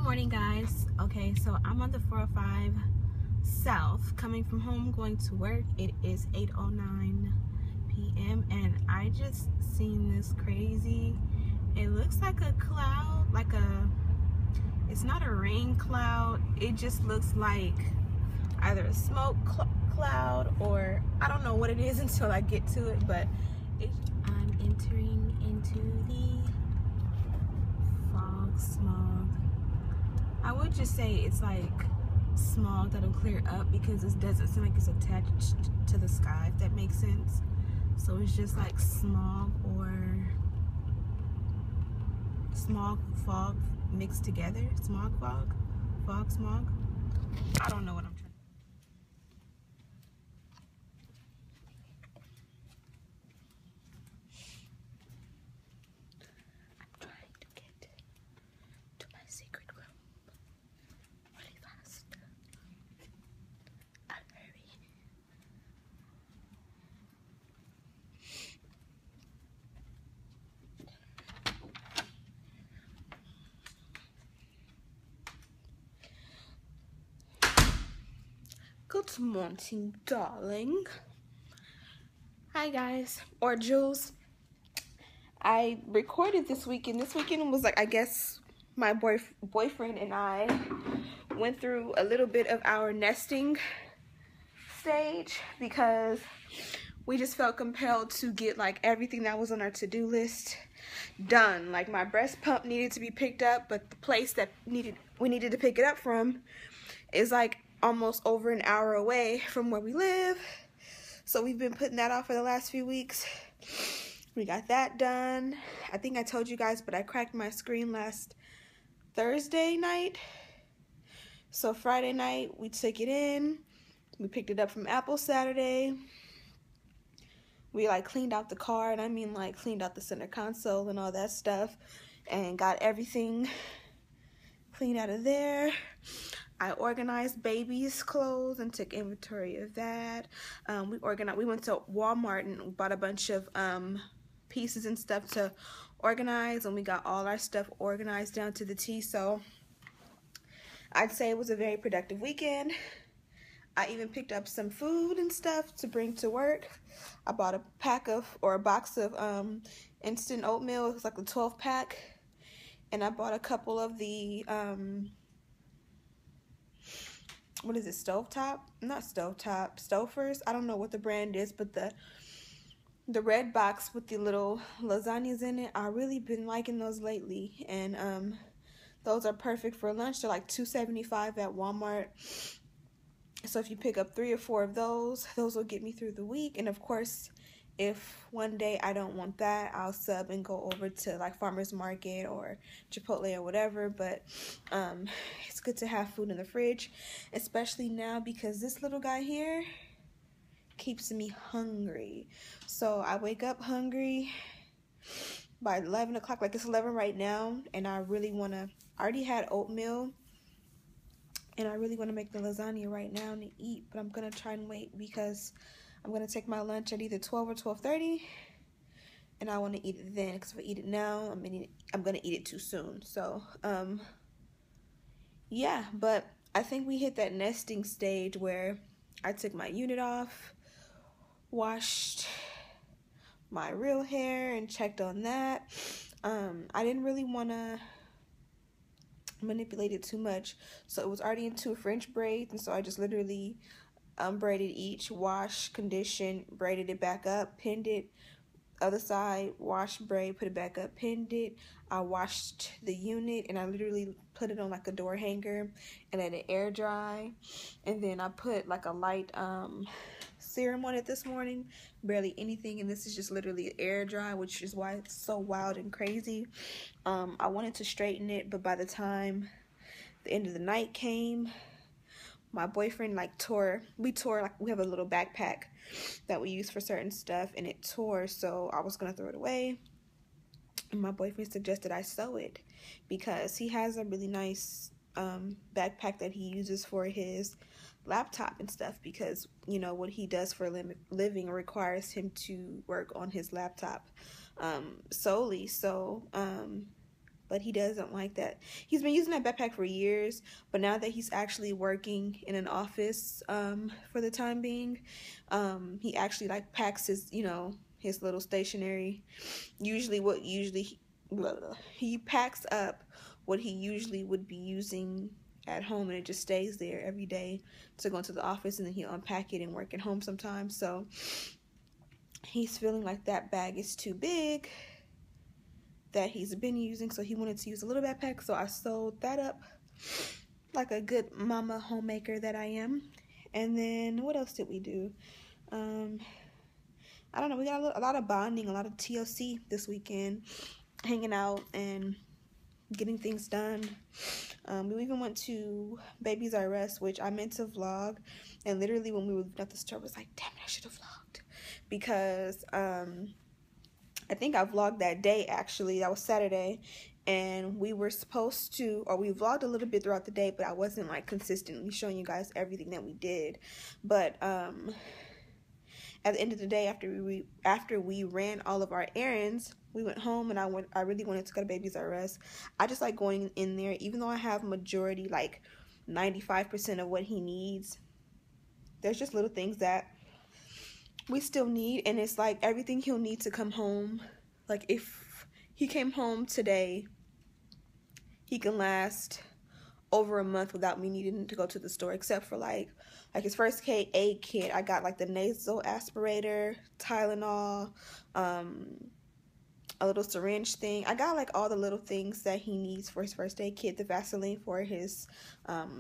morning, guys. Okay, so I'm on the 405 South coming from home going to work. It is 8:09 p.m. and I just seen this crazy, it looks like a cloud, it's not a rain cloud, it just looks like either a smoke cloud or I don't know what it is until I get to it, but I'm entering into the fog smog. I would just say it's like smog that'll clear up because it doesn't seem like it's attached to the sky, if that makes sense. So it's just like smog or smog fog mixed together. Smog fog, fog smog. I don't know what I'm trying. Good morning, darling. Hi, guys. Or Jules. I recorded this weekend. This weekend was like, I guess, my boyfriend and I went through a little bit of our nesting stage because we just felt compelled to get like everything that was on our to-do list done. Like my breast pump needed to be picked up, but the place that we needed to pick it up from is like almost over an hour away from where we live. So we've been putting that off for the last few weeks. We got that done. I think I told you guys, but I cracked my screen last Thursday night. So Friday night we took it in. We picked it up from Apple Saturday. We like cleaned out the car, and I mean like cleaned out the center console and all that stuff, and got everything cleaned out of there. I organized baby's clothes and took inventory of that. We went to Walmart and bought a bunch of pieces and stuff to organize, and we got all our stuff organized down to the T. So I'd say it was a very productive weekend. I even picked up some food and stuff to bring to work. I bought a box of instant oatmeal. It was like a 12-pack. And I bought a couple of the what is it, Stouffer's. I don't know what the brand is, but the red box with the little lasagnas in it, I've really been liking those lately, and those are perfect for lunch. They're like $2.75 at Walmart. So if you pick up 3 or 4 of those will get me through the week. And of course, if one day I don't want that, I'll sub and go over to like Farmer's Market or Chipotle or whatever. But it's good to have food in the fridge, especially now because this little guy here keeps me hungry. So I wake up hungry by 11 o'clock, like it's 11 right now, and I already had oatmeal, and I really want to make the lasagna right now and eat, but I'm going to try and wait because I'm going to take my lunch at either 12 or 12:30, and I want to eat it then, because if I eat it now, I'm going to eat it too soon. So, yeah, but I think we hit that nesting stage where I took my unit off, washed my real hair, and checked on that. I didn't really want to manipulate it too much, so it was already into French braids, and so I just literally braided each, wash, condition, braided it back up, pinned it, other side, wash, braid, put it back up, pinned it. I washed the unit, and I literally put it on like a door hanger and let it air dry, and then I put like a light serum on it this morning, barely anything, and this is just literally air dry, which is why it's so wild and crazy. I wanted to straighten it, but by the time the end of the night came, my boyfriend we have a little backpack that we use for certain stuff, and it tore, so I was gonna throw it away, and my boyfriend suggested I sew it because he has a really nice backpack that he uses for his laptop and stuff, because you know what he does for a living requires him to work on his laptop solely. So but he doesn't like that. He's been using that backpack for years, but now that he's actually working in an office for the time being, he actually like packs his, you know, his little stationery. He packs up what he usually would be using at home, and it just stays there every day to go into the office, and then he'll unpack it and work at home sometimes. So he's feeling like that bag is too big that he's been using, so he wanted to use a little backpack. So I sewed that up like a good mama homemaker that I am. And then what else did we do? I don't know, we got a lot of bonding, a lot of TLC this weekend, hanging out and getting things done. We even went to Babies R Us, which I meant to vlog, and literally when we were at the store I was like, damn it, I should have vlogged, because I think I vlogged that day. Actually, that was Saturday, and we were supposed to, or we vlogged a little bit throughout the day, but I wasn't like consistently showing you guys everything that we did. But at the end of the day, after we ran all of our errands, we went home, and I really wanted to go to Babies R Us. I just like going in there, even though I have majority, like 95% of what he needs. There's just little things that we still need, and it's like everything he'll need to come home. Like if he came home today, he can last over a month without me needing to go to the store, except for like his first aid kit. I got like the nasal aspirator, Tylenol, a little syringe thing. I got like all the little things that he needs for his first aid kit, the Vaseline for his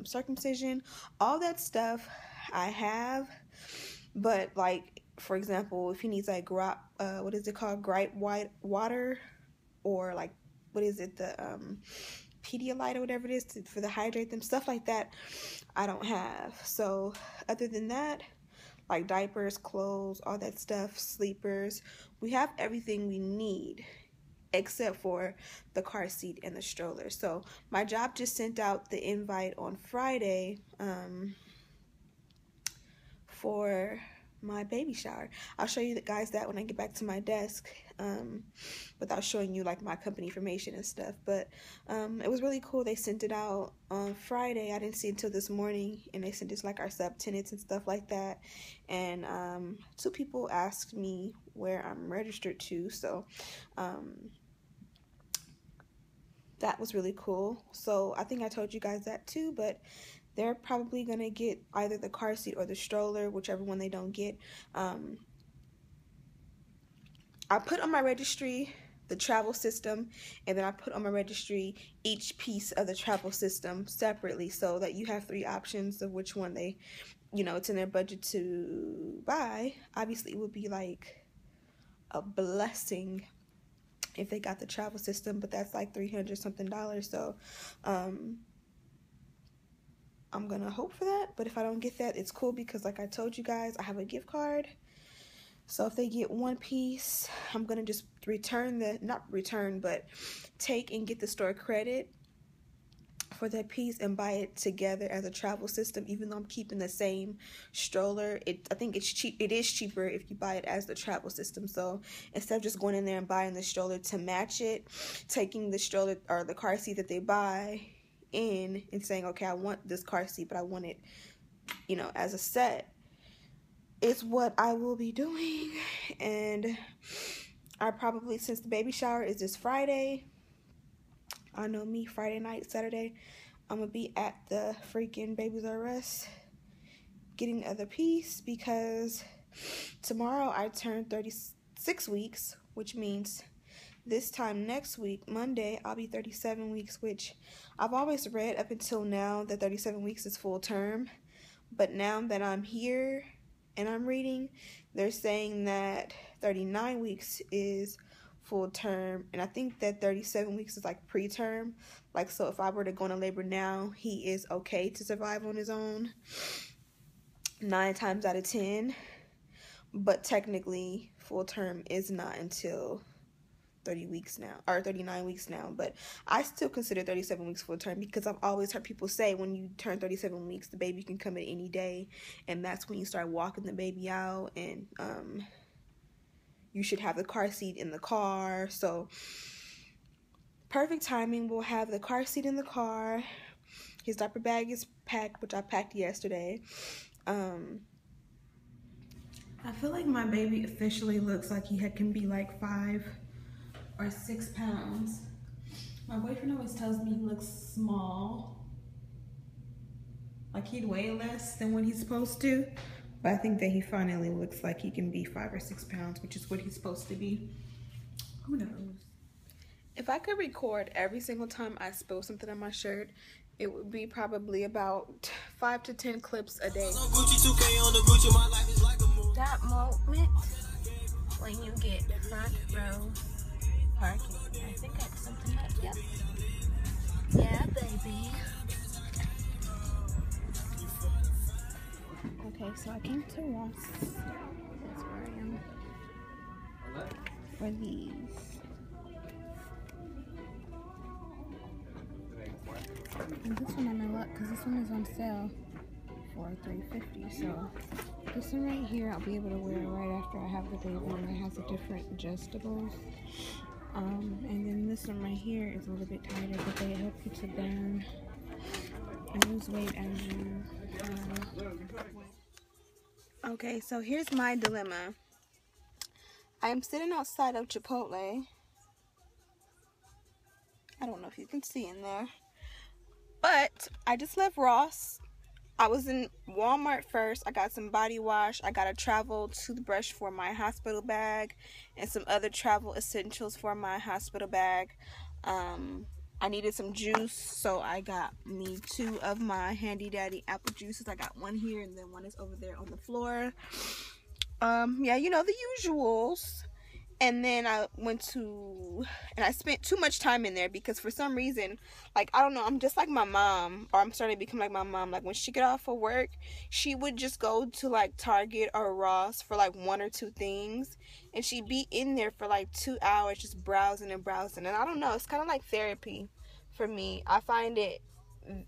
circumcision, all that stuff I have. But like, for example, if he needs like what is it called, gripe white water, or like what is it, the Pedialyte or whatever it is for the hydrate them, stuff like that, I don't have. So other than that, like diapers, clothes, all that stuff, sleepers, we have everything we need except for the car seat and the stroller. So my job just sent out the invite on Friday for my baby shower. I'll show you guys that when I get back to my desk, without showing you like my company information and stuff. But it was really cool. They sent it out on Friday. I didn't see it until this morning, and they sent it to like our subtenants and stuff like that. And 2 people asked me where I'm registered to, so that was really cool. So I think I told you guys that too, but they're probably going to get either the car seat or the stroller, whichever one they don't get. I put on my registry the travel system, and then I put on my registry each piece of the travel system separately, so that you have 3 options of which one they, you know, it's in their budget to buy. Obviously, it would be like a blessing if they got the travel system, but that's like $300 something. So I'm gonna hope for that, but if I don't get that, it's cool, because like I told you guys, I have a gift card. So if they get 1 piece, I'm gonna just take and get the store credit for that piece and buy it together as a travel system. Even though I'm keeping the same stroller, I think it's cheap. It is cheaper if you buy it as the travel system. So instead of just going in there and buying the stroller to match it, taking the stroller or the car seat that they buy in and saying, okay, I want this car seat, but I want it, you know, as a set, is what I will be doing. And I probably, since the baby shower is this Friday, I know me, Friday night, Saturday, I'm gonna be at the freaking Babies R Us getting the other piece, because tomorrow I turn 36 weeks, which means this time next week, Monday, I'll be 37 weeks, which I've always read up until now that 37 weeks is full term. But now that I'm here and I'm reading, they're saying that 39 weeks is full term, and I think that 37 weeks is like preterm. Like, so if I were to go into labor now, he is okay to survive on his own 9 times out of 10. But technically, full term is not until 30 weeks now, or 39 weeks now. But I still consider 37 weeks full term, because I've always heard people say when you turn 37 weeks, the baby can come at any day, and that's when you start walking the baby out, and you should have the car seat in the car. So perfect timing. We'll have the car seat in the car. His diaper bag is packed, which I packed yesterday. I feel like my baby officially looks like he can be like 5 or 6 pounds. My boyfriend always tells me he looks small. Like he'd weigh less than what he's supposed to. But I think that he finally looks like he can be 5 or 6 pounds, which is what he's supposed to be. Who knows? If I could record every single time I spill something on my shirt, it would be probably about 5 to 10 clips a day. That moment when you get front row parking. I think I have something like, yep. Yeah, baby. Okay, so I came to Ross. That's where I am. For these. And this one I may luck because this one is on sale for $3.50. So this one right here I'll be able to wear right after I have the baby, and it has a different adjustables. And then this one right here is a little bit tighter, but they help you to burn and lose weight as you Okay, so here's my dilemma. I am sitting outside of Chipotle. I don't know if you can see in there. But I just left Ross. I was in Walmart first. I got some body wash. I got a travel toothbrush for my hospital bag and some other travel essentials for my hospital bag. I needed some juice, so I got me 2 of my handy dandy apple juices. I got one here and then one is over there on the floor. Yeah, you know, the usuals. And then I went to, and I spent too much time in there because for some reason, like, I don't know, I'm just like my mom, or I'm starting to become like my mom. Like, when she get off of work, she would just go to, like, Target or Ross for, like, 1 or 2 things. And she'd be in there for, like, 2 hours just browsing and browsing. And I don't know, it's kind of like therapy for me. I find it,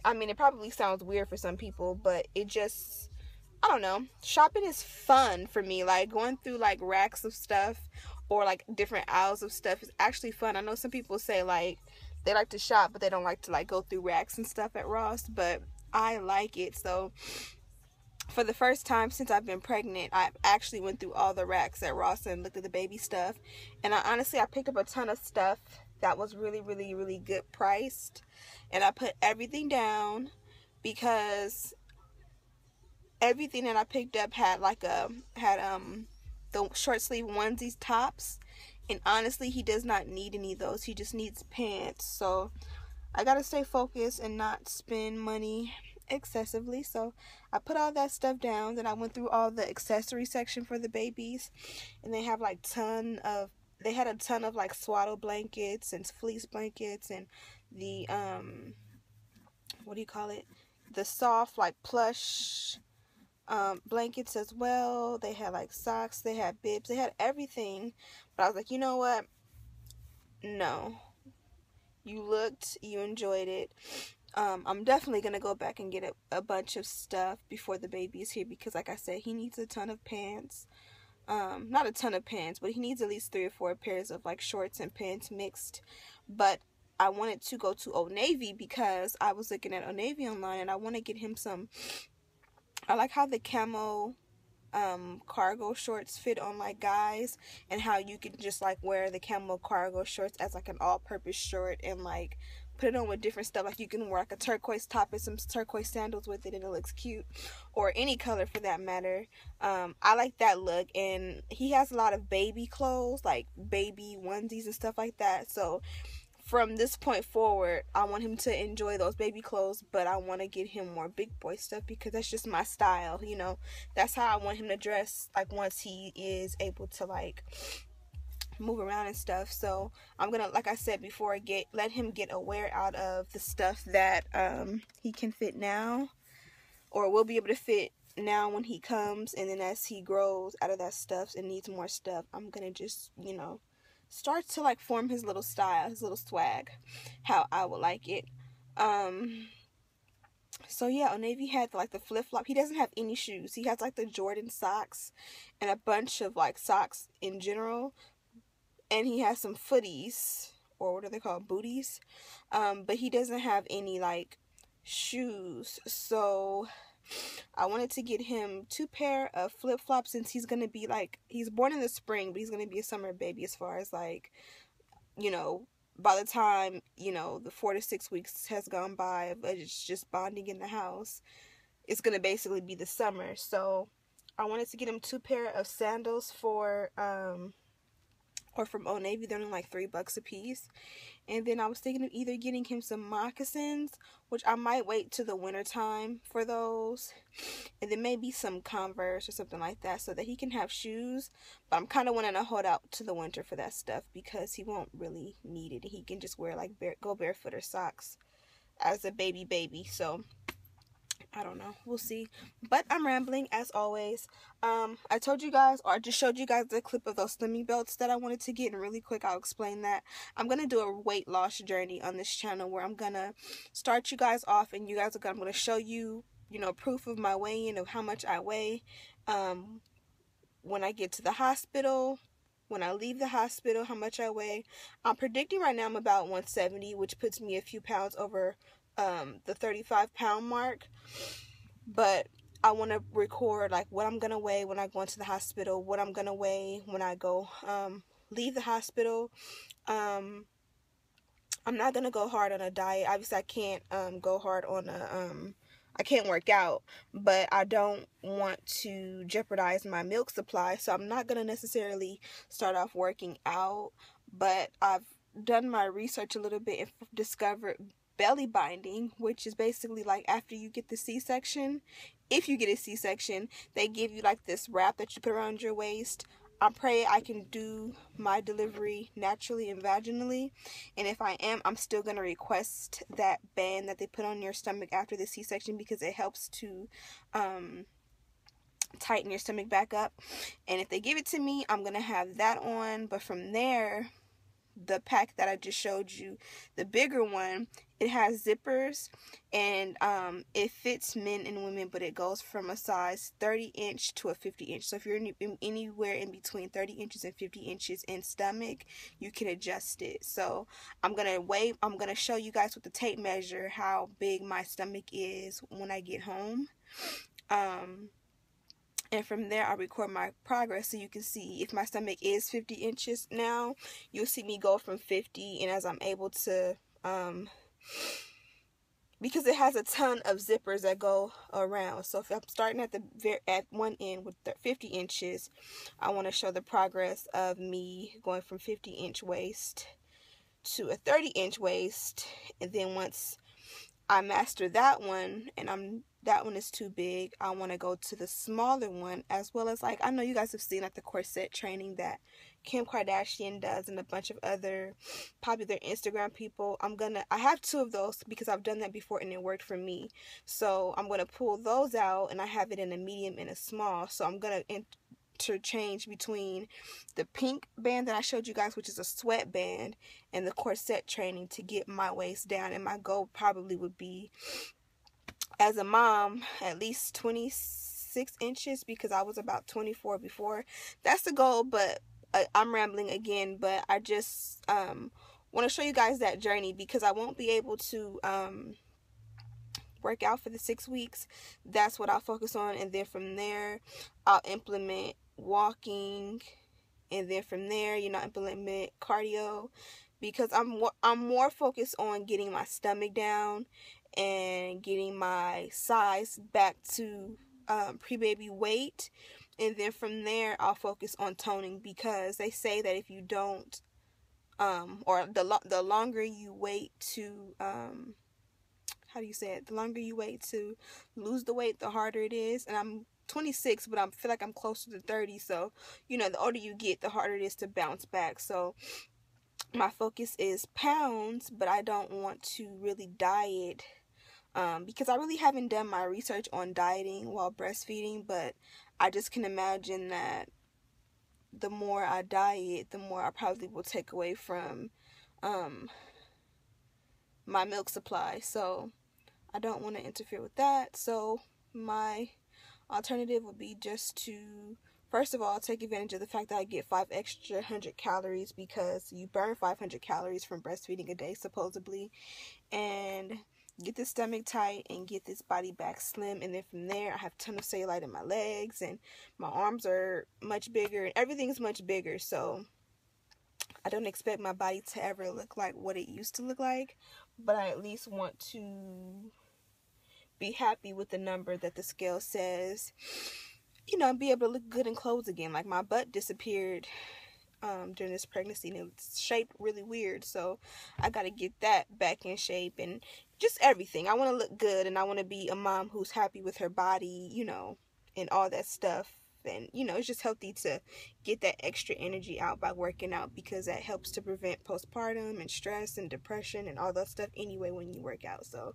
I mean, it probably sounds weird for some people, but it just, I don't know. Shopping is fun for me. Like, going through, like, racks of stuff or, like, different aisles of stuff is actually fun. I know some people say, like, they like to shop, but they don't like to, like, go through racks and stuff at Ross. But I like it. So, for the first time since I've been pregnant, I actually went through all the racks at Ross and looked at the baby stuff. And I picked up a ton of stuff that was really, really, really good priced. And I put everything down because everything that I picked up had like the short sleeve onesies tops, and honestly he does not need any of those. He just needs pants. So I gotta stay focused and not spend money excessively. So I put all that stuff down. Then I went through all the accessory section for the babies, and they have like they had a ton of like swaddle blankets and fleece blankets and the what do you call it, the soft like plush blankets as well. They had like socks, they had bibs, they had everything. But I was like, you know what, no, you looked, you enjoyed it. I'm definitely gonna go back and get a bunch of stuff before the baby is here, because like I said, he needs a ton of pants. Not a ton of pants, but he needs at least 3 or 4 pairs of like shorts and pants mixed. But I wanted to go to Old Navy because I was looking at Old Navy online, and I want to get him some, I like how the camo cargo shorts fit on like guys, and how you can just like wear the camo cargo shorts as like an all-purpose short and like put it on with different stuff. Like you can wear like a turquoise top and some turquoise sandals with it, and it looks cute, or any color for that matter. I like that look. And he has a lot of baby clothes, like baby onesies and stuff like that. So from this point forward, I want him to enjoy those baby clothes, but I want to get him more big boy stuff because that's just my style, you know. That's how I want him to dress, like, once he is able to, like, move around and stuff. So I'm gonna, like I said before, let him get a wear out of the stuff that he can fit now, or will be able to fit now when he comes. And then as he grows out of that stuff and needs more stuff, I'm gonna just, you know, start to like form his little style, his little swag, how I would like it. So yeah, Old Navy had like the flip-flop. He doesn't have any shoes. He has like the Jordan socks and a bunch of like socks in general, and he has some footies, or what are they called, booties, but he doesn't have any like shoes. So I wanted to get him 2 pair of flip-flops, since he's gonna be like, he's born in the spring, but he's gonna be a summer baby as far as like, you know, by the time, you know, the 4 to 6 weeks has gone by of it's just bonding in the house, it's gonna basically be the summer. So I wanted to get him 2 pair of sandals for or from Old Navy. They're only like $3 a piece. And then I was thinking of either getting him some moccasins, which I might wait to the winter time for those, and then maybe some Converse or something like that, so that he can have shoes. But I'm kind of wanting to hold out to the winter for that stuff, because he won't really need it. He can just wear like go barefoot or socks as a baby. So I don't know. We'll see. But I'm rambling as always. I told you guys, or I just showed you guys the clip of those slimming belts that I wanted to get, and really quick I'll explain that. I'm going to do a weight loss journey on this channel, where I'm going to start you guys off, and you guys are I'm going to show you, you know, proof of my weigh-in, of how much I weigh when I get to the hospital, when I leave the hospital, how much I weigh. I'm predicting right now I'm about 170, which puts me a few pounds over the 35-pound mark. But I want to record like what I'm gonna weigh when I go into the hospital, what I'm gonna weigh when I go leave the hospital. I'm not gonna go hard on a diet. Obviously I can't go hard on a I can't work out, but I don't want to jeopardize my milk supply, so I'm not gonna necessarily start off working out. But I've done my research a little bit and discovered belly binding, which is basically like after you get the C-section, if you get a C-section, they give you like this wrap that you put around your waist. I pray I can do my delivery naturally and vaginally, and if I am, I'm still going to request that band that they put on your stomach after the C-section, because it helps to tighten your stomach back up. And if they give it to me, I'm going to have that on. But from there, the pack that I just showed you, the bigger one, it has zippers, and it fits men and women, but it goes from a size 30-inch to a 50-inch. So if you're anywhere in between 30 inches and 50 inches in stomach, you can adjust it. So I'm gonna show you guys with the tape measure how big my stomach is when I get home. And from there, I'll record my progress, so you can see if my stomach is 50 inches now, you'll see me go from 50, and as I'm able to, because it has a ton of zippers that go around. So if I'm starting at one end with 50 inches, I want to show the progress of me going from 50-inch waist to a 30-inch waist. And then once I master that one, and that one is too big, I want to go to the smaller one, as well as, like, I know you guys have seen like the corset training that Kim Kardashian does and a bunch of other popular Instagram people. I have 2 of those because I've done that before and it worked for me. So I'm going to pull those out, and I have it in a medium and a small. So I'm going to interchange between the pink band that I showed you guys, which is a sweat band, and the corset training to get my waist down. And my goal probably would be, as a mom, at least 26 inches, because I was about 24 before. That's the goal, but I'm rambling again. But I just want to show you guys that journey, because I won't be able to work out for the 6 weeks. That's what I'll focus on, and then from there I'll implement walking, and then from there, you know, implement cardio, because I'm more focused on getting my stomach down and getting my size back to pre-baby weight. And then from there, I'll focus on toning, because they say that if you don't, or the longer you wait to, how do you say it? The longer you wait to lose the weight, the harder it is. And I'm 26, but I feel like I'm closer to 30. So, you know, the older you get, the harder it is to bounce back. So my focus is pounds, but I don't want to really diet, because I really haven't done my research on dieting while breastfeeding, but I just can imagine that the more I diet, the more I probably will take away from my milk supply. So I don't want to interfere with that. So my alternative would be just to First of all, take advantage of the fact that I get 5 extra 100 calories because you burn 500 calories from breastfeeding a day, supposedly. And get this stomach tight and get this body back slim. And then from there, I have a ton of cellulite in my legs and my arms are much bigger and everything's much bigger. So I don't expect my body to ever look like what it used to look like, but I at least want to be happy with the number that the scale says, you know, be able to look good in clothes again. Like my butt disappeared during this pregnancy and it's shaped really weird, so I gotta get that back in shape and just everything. I want to look good and I want to be a mom who's happy with her body, you know, and all that stuff. And you know, it's just healthy to get that extra energy out by working out because that helps to prevent postpartum and stress and depression and all that stuff anyway when you work out. So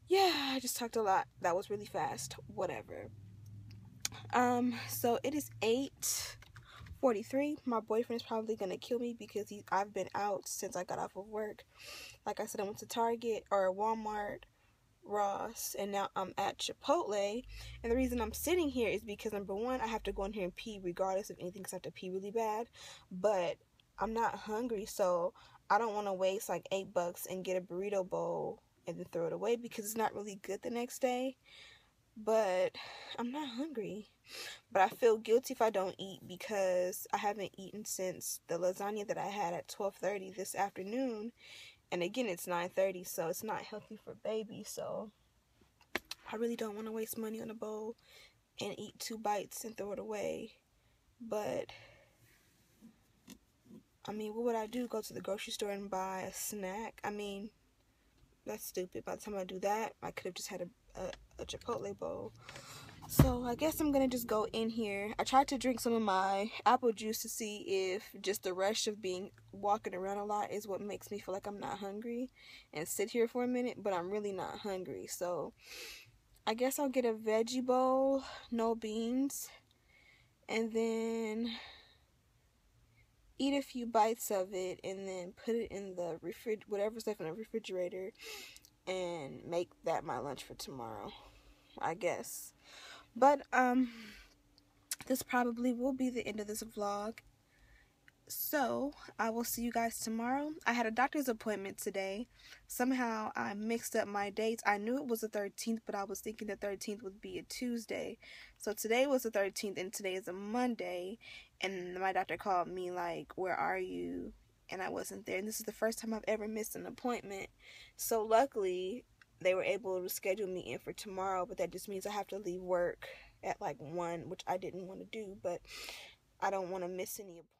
yeah, I just talked a lot. That was really fast. Whatever. So it is 8:43. My boyfriend's probably gonna kill me because I've been out since I got off of work. Like I said, I went to Target or Walmart, Ross, and now I'm at Chipotle. And the reason I'm sitting here is because number one, I have to go in here and pee regardless of anything because I have to pee really bad. But I'm not hungry, so I don't want to waste like $8 and get a burrito bowl and then throw it away because it's not really good the next day. But I'm not hungry. But I feel guilty if I don't eat because I haven't eaten since the lasagna that I had at 12:30 this afternoon. And again, it's 9:30, so it's not healthy for baby. So I really don't want to waste money on a bowl and eat 2 bites and throw it away. But I mean, what would I do? Go to the grocery store and buy a snack? I mean, that's stupid. By the time I do that, I could have just had a Chipotle bowl. So I guess I'm gonna just go in here. I tried to drink some of my apple juice to see if just the rush of walking around a lot is what makes me feel like I'm not hungry and sit here for a minute, but I'm really not hungry. So I guess I'll get a veggie bowl, no beans, and then eat a few bites of it and then put it in the whatever's left in the refrigerator and make that my lunch for tomorrow, I guess. But this probably will be the end of this vlog. So I will see you guys tomorrow. I had a doctor's appointment today. Somehow I mixed up my dates. I knew it was the 13th, but I was thinking the 13th would be a Tuesday. So today was the 13th and today is a Monday. And my doctor called me like, where are you? And I wasn't there. And this is the first time I've ever missed an appointment. So luckily they were able to schedule me in for tomorrow, but that just means I have to leave work at like 1, which I didn't want to do, but I don't want to miss any appointments.